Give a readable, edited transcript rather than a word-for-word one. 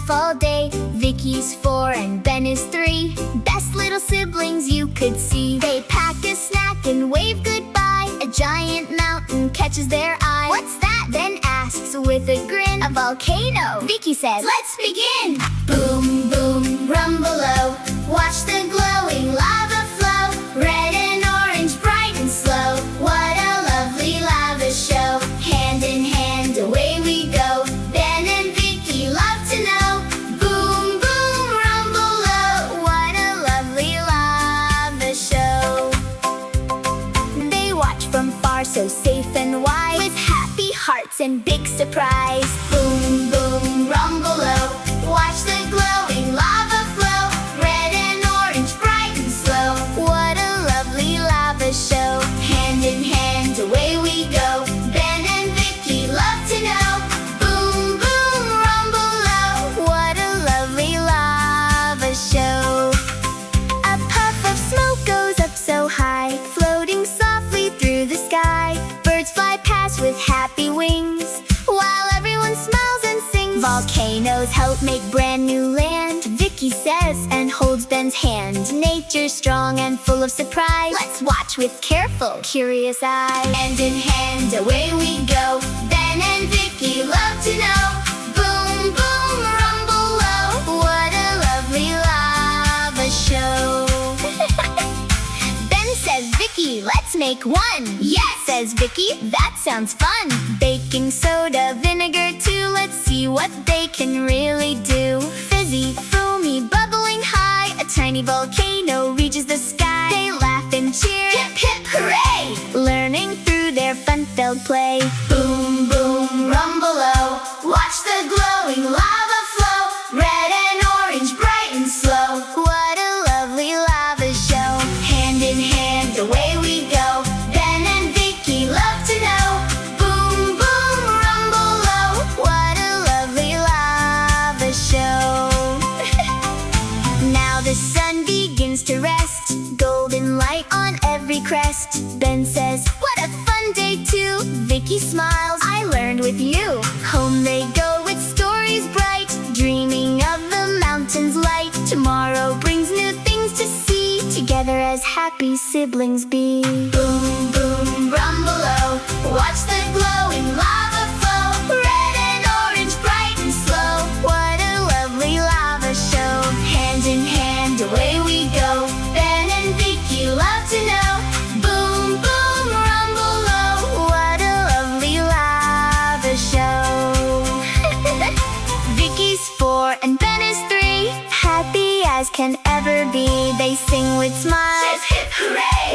laugh all day. Vicky's 4 and Ben is 3. Best little siblings you could see. They pack a snack and wave goodbye. A giant mountain catches their eye. "What's that?" Ben asks with a grin. "A volcano." Vicky says, "Let's begin." Boom, boom, rumble-o. Watch the glowing lava flow. Red and orange, bright and slow. What a lovely lava show. Hand in hand, away we go. Ben and Vicky love to know. Boom, boom, rumble-o. What a lovely lava show. They watch from far, so safe and wise, with happy hearts and big surprise. Boom, boom, rumble-o. Watch the glowing lava flow. Red and orange, bright and slow. What a lovely lava show. Hand in hand, away we go. Ben and Vicky love to know. Boom, boom, rumble-o. What a lovely lava show. A puff of smoke goes up so high, floating softly through the sky. Birds fly past with happy wings, while everyone smiles and sings. Volcanoes help make brand new land, Vicky says and holds Ben's hand. Nature's strong and full of surprise. Let's watch with careful, curious eyes. Hand in hand, away we go. Ben and Vicky love to know. Boom, boom, rumble-o. What a lovely lava show. Ben says, "Vicky, let's make one." "Yes," says Vicky, "that sounds fun." Baking soda, vinegar too. Let's see what they can really do. Fizzy, foamy, bubbling high. A tiny volcano reaches the sky. They laugh and cheer, hip hip hooray, learning through their fun-filled play. Boom, boom, rumble-o. Watch the glowing lava flow. Red and orange, bright and slow. What a lovely lava show. Hand in hand, away we go. Ben and Vicky love to know. Boom, boom, rumble-o. What a lovely lava show. Now the sun begins to rest, golden light on every crest. Ben says, "What a fun day too." Vicky smiles, "I learned with you." Home they go with stories bright, dreaming of the mountain's light. Tomorrow brings new things to see, together as happy siblings be. Boom, boom, rumble-o. Watch the glowing lava flow. Red and orange, bright and slow. What a lovely lava show. Hand in hand, away we go. Ben and Vicky love to know. Boom, boom, rumble-o. What a lovely lava show. Vicky's 4 and Ben is 3. Happy as can ever be. They sing with smiles, hip hip hooray,